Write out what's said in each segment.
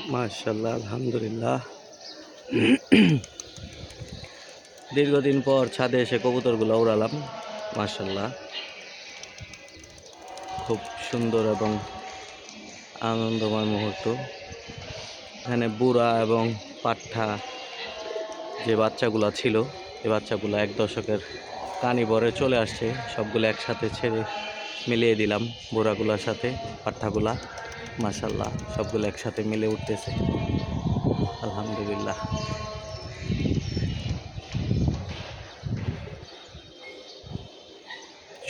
মাশাআল্লাহ, আলহামদুলিল্লাহ। দীর্ঘদিন পর ছাদে এসে কবুতরগুলো উড়ালাম। মাশাআল্লাহ, খুব সুন্দর এবং আনন্দময় মুহূর্ত। এখানে বুড়া এবং পাঠা যে বাচ্চাগুলো ছিল, এই বাচ্চাগুলো এক দশকের কানি ভরে চলে আসছে। সবগুলো একসাথে ছেড়ে মিলিয়ে দিলাম বুড়াগুলোর সাথে পাঠাগুলা। মাশাআল্লাহ, সবগুলো একসাথে মিলে উঠতেছে। আলহামদুলিল্লাহ।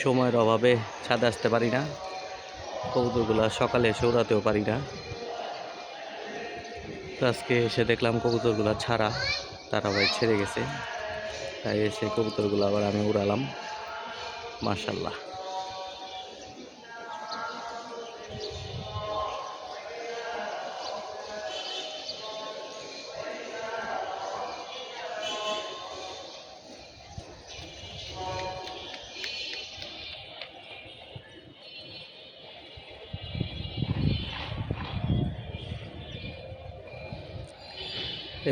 সময়ের অভাবে ছাদে আসতে পারি না, কবুতরগুলো সকালে এসে উড়াতেও পারি না। তো আজকে এসে দেখলাম কবুতরগুলো ছাড়া, তারা ভাই ছেড়ে গেছে, তাই এসে কবুতরগুলো আবার আমি উড়ালাম। মাশাআল্লাহ।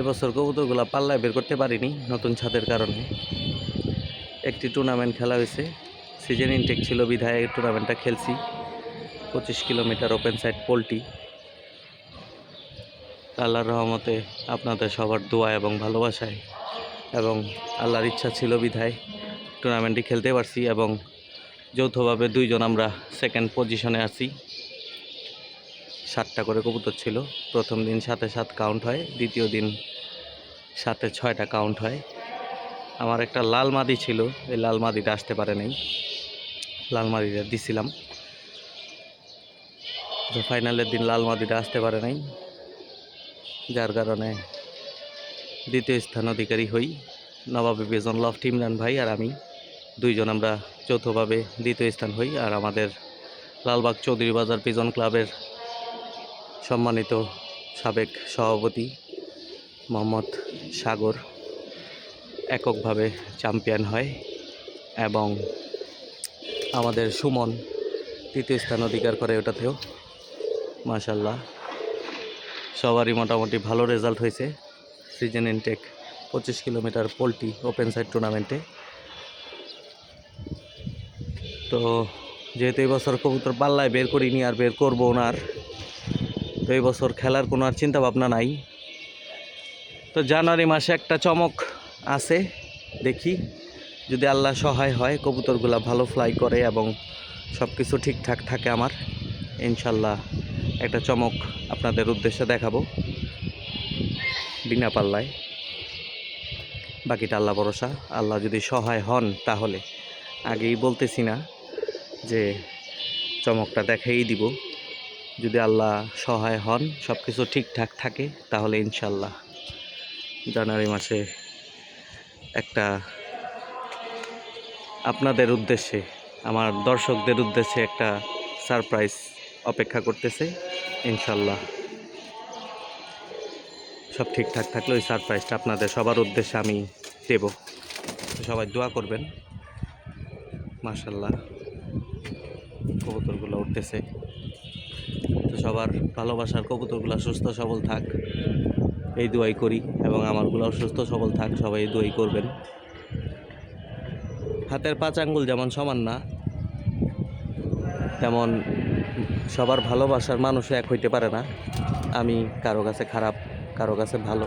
এবছর কবুতরগুলো পাল্লায় বের করতে পারিনি নতুন ছাদের কারণে। একটি টুর্নামেন্ট খেলা হয়েছে, সিজন ইনটেক ছিল বিধায় টুর্নামেন্টটা খেলছি। 25 কিলোমিটার ওপেন সাইড পোল্ট্রি। আল্লাহর রহমতে আপনাদের সবার দোয়া এবং ভালোবাসায় এবং আল্লাহর ইচ্ছা ছিল বিধায় টুর্নামেন্টটি খেলতে পারছি এবং যৌথভাবে দুইজন আমরা সেকেন্ড পজিশনে আছি। 7টা করে কবুতর ছিল। প্রথম দিন 7-7 কাউন্ট হয়, দ্বিতীয় দিন 7-6টা কাউন্ট হয়। আমার একটা লাল মাদি ছিল, এই লাল মাদিটা আসতে পারে নাই, লাল মাদিটা দিছিলাম। তো ফাইনালের দিন লাল মাদিটা আসতে পারে নাই, যার কারণে দ্বিতীয় স্থান অধিকারী হই। নবাব বিজন লফট ইমরান ভাই আর আমি দুইজন আমরা যৌথভাবে দ্বিতীয় স্থান হই। আর আমাদের লালবাগ চৌধুরী বাজার পিজন ক্লাবের সম্মানিত সাবেক সভাপতি মোহাম্মদ সাগর এককভাবে চ্যাম্পিয়ন হয় এবং আমাদের সুমন তৃতীয় স্থান অধিকার করে ওটাতেও। মাশাআল্লাহ, সবারই মোটামুটি ভালো রেজাল্ট হয়েছে season intact 25 kilometre poultry open side টুর্নামেন্টে। তো যেহেতু এই বছর কবুতর পাল্লায় বের করিনি আর বের করবো না, আর তো এই বছর খেলার কোনো আর চিন্তা ভাবনা নাই। তো জানুয়ারি মাসে একটা চমক আছে, দেখি যদি আল্লাহ সহায় হয়, কবুতরগুলা ভালো ফ্লাই করে এবং সব কিছু ঠিকঠাক থাকে আমার, ইনশাল্লাহ একটা চমক আপনাদের উদ্দেশ্যে দেখাবো বিনা পাল্লায়। বাকিটা আল্লাহ ভরসা। আল্লাহ যদি সহায় হন তাহলে, আগেই বলতেছি না যে চমকটা দেখাই দিব। যদি আল্লাহ সহায় হন, সব কিছু ঠিকঠাক থাকে, তাহলে ইনশাল্লাহ জানুয়ারি মাসে একটা আপনাদের উদ্দেশ্যে, আমার দর্শকদের উদ্দেশ্যে একটা সারপ্রাইজ অপেক্ষা করতেছে। ইনশাল্লাহ সব ঠিকঠাক থাকলে ওই সারপ্রাইজটা আপনাদের সবার উদ্দেশ্যে আমি দেব। সবাই দোয়া করবেন। মাশাআল্লাহ, কবুতরগুলো উঠতেছে। তো সবার ভালোবাসার কবুতরগুলো সুস্থ সবল থাক, এই দোয়াই করি, এবং আমারগুলোও সুস্থ সবল থাক, সবাই এই দোয়াই করবেন। হাতের 5 আঙ্গুল যেমন সমান না, তেমন সবার ভালোবাসার মানুষও এক হইতে পারে না। আমি কারো কাছে খারাপ, কারো কাছে ভালো,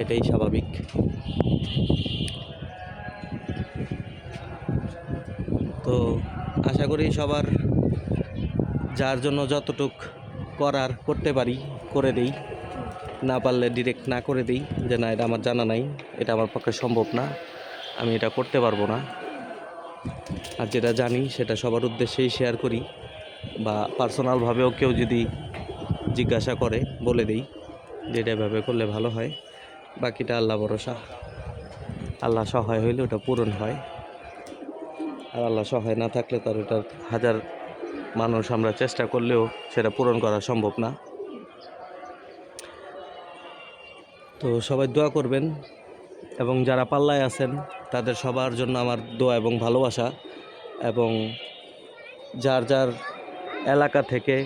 এটাই স্বাভাবিক। তো আশা করি সবার যার জন্য যতটুক করার করতে পারি করে দেই, না পারলে ডিরেক্ট না করে দিই যে না, এটা আমার জানা নাই, এটা আমার পক্ষে সম্ভব না, আমি এটা করতে পারবো না। আর যেটা জানি সেটা সবার উদ্দেশ্যেই শেয়ার করি, বা পার্সোনালভাবেও কেউ যদি জিজ্ঞাসা করে বলে দিই যে এটা এভাবে করলে ভালো হয়। বাকিটা আল্লাহ ভরসা। আল্লাহ সহায় হইলে ওটা পূরণ হয়, আর আল্লাহ সহায় না থাকলে তার ওটার হাজার মানুষ আমরা চেষ্টা করলেও সেটা পূরণ করা সম্ভব না। তো সবাই দোয়া করবেন, এবং যারা পাল্লায় আছেন তাদের সবার জন্য আমার দোয়া এবং ভালোবাসা। এবং যার যার এলাকা থেকে,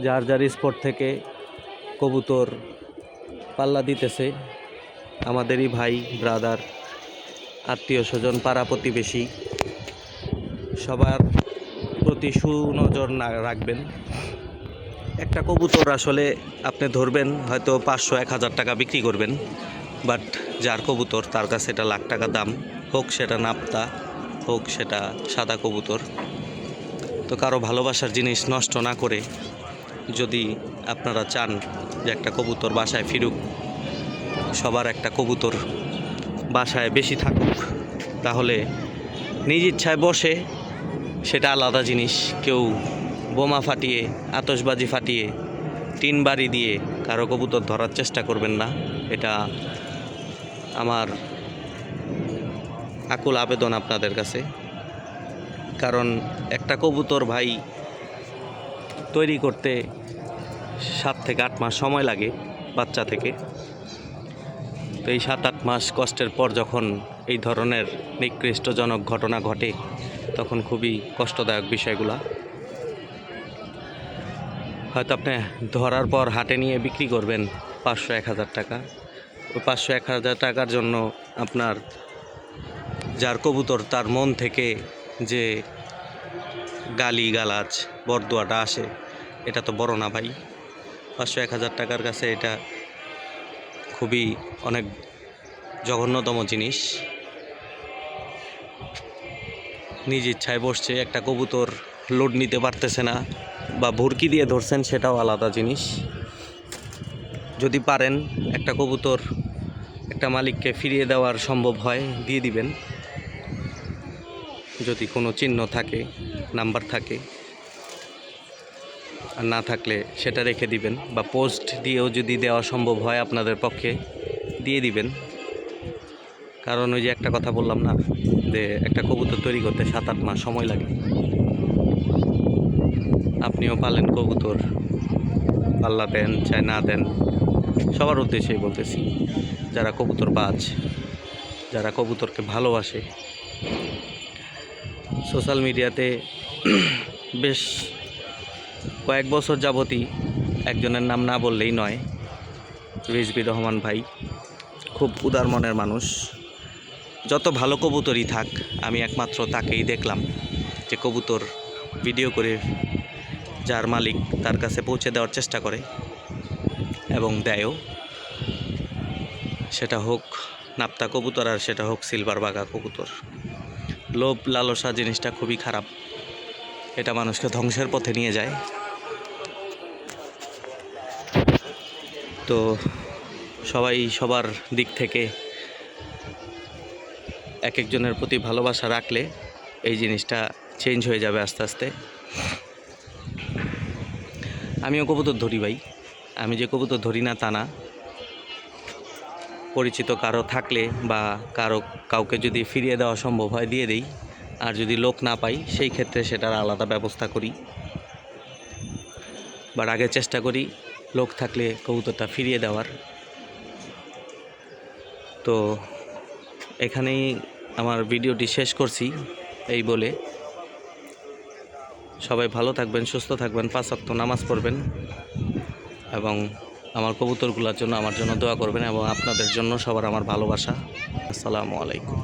যার যার স্পট থেকে কবুতর পাল্লা দিতেছে আমাদেরই ভাই ব্রাদার, আত্মীয় স্বজন, পাড়া প্রতিবেশী, সবার প্রতি সুনজর রাখবেন। একটা কবুতর আসলে আপনি ধরবেন, হয়তো 500-1000 টাকা বিক্রি করবেন, বাট যার কবুতর তার কাছে এটা লাখ টাকা দাম, হোক সেটা নাপ্তা, হোক সেটা সাদা কবুতর। তো কারো ভালোবাসার জিনিস নষ্ট না করে যদি আপনারা চান যে একটা কবুতর বাসায় ফিরুক, সবার একটা কবুতর বাসায় বেশি থাকুক, তাহলে নিজ ইচ্ছায় বসে, সেটা আলাদা জিনিস। কেউ বোমা ফাটিয়ে, আতশবাজি ফাটিয়ে, টিন বাড়ি দিয়ে কারো কবুতর ধরার চেষ্টা করবেন না। এটা আমার আকুল আবেদন আপনাদের কাছে। কারণ একটা কবুতর ভাই তৈরি করতে 7 থেকে 8 মাস সময় লাগে বাচ্চা থেকে। তো এই 7-8 মাস কষ্টের পর যখন এই ধরনের নিকৃষ্টজনক ঘটনা ঘটে, তখন খুবই কষ্টদায়ক বিষয়গুলা। হয়তো আপনি ধরার পর হাটে নিয়ে বিক্রি করবেন 500-1000 টাকা। ওই 500-1000 টাকার জন্য আপনার যার কবুতর তার মন থেকে যে গালি গালাজ বরদোয়াটা আসে, এটা তো বড় না ভাই। 500-1000 টাকার কাছে এটা খুবই অনেক জঘন্যতম জিনিস। নিজ ইচ্ছায় বসছে, একটা কবুতর লোড নিতে পারতেছে না, বা ভুরকি দিয়ে ধরছেন, সেটাও আলাদা জিনিস। যদি পারেন একটা কবুতর একটা মালিককে ফিরিয়ে দেওয়ার সম্ভব হয়, দিয়ে দিবেন। যদি কোনো চিহ্ন থাকে, নাম্বার থাকে, আর না থাকলে সেটা রেখে দিবেন, বা পোস্ট দিয়েও যদি দেওয়া সম্ভব হয় আপনাদের পক্ষে, দিয়ে দিবেন। কারণ ওই যে একটা কথা বললাম না, যে একটা কবুতর তৈরি করতে 7-8 মাস সময় লাগে। আপনিও পালেন কবুতর, পাল্লা দেন চাই না দেন, সবার উদ্দেশ্যেই বলতেছি, যারা কবুতর বাজ, যারা কবুতরকে ভালোবাসে। সোশ্যাল মিডিয়াতে বেশ কয়েক বছর যাবতই একজনের নাম না বললেই নয়, রিজভী রহমান ভাই, খুব উদার মনের মানুষ। যত ভালো কবুতরই থাক, আমি একমাত্র তাকেই দেখলাম যে কবুতর ভিডিও করে যার মালিক তার কাছে পৌঁছে দেওয়ার চেষ্টা করে, এবং দেয়ও। সেটা হোক নাপ্তা কবুতর, আর সেটা হোক সিলভার বাঘা কবুতর। লোভ লালসা জিনিসটা খুবই খারাপ, এটা মানুষকে ধ্বংসের পথে নিয়ে যায়। তো সবাই সবার দিক থেকে এক একজনের প্রতি ভালোবাসা রাখলে এই জিনিসটা চেঞ্জ হয়ে যাবে আস্তে আস্তে। আমিও কবুতর ধরি ভাই, আমি যে কবুতর ধরি না তা না। পরিচিত কারো থাকলে বা কাউকে যদি ফিরিয়ে দেওয়া সম্ভব হয় দিয়ে দিই, আর যদি লোক না পাই সেই ক্ষেত্রে সেটার আলাদা ব্যবস্থা করি, বাট আগে চেষ্টা করি লোক থাকলে কবুতরটা ফিরিয়ে দেওয়ার। তো এখানেই আমার ভিডিওটি শেষ করছি এই বলে। সবাই ভালো থাকবেন, সুস্থ থাকবেন, 5 ওয়াক্ত নামাজ পড়বেন, এবং আমার কবুতরগুলোর জন্য আমার জন্য দোয়া করবেন, এবং আপনাদের জন্য সবার আমার ভালোবাসা। আসসালামু আলাইকুম।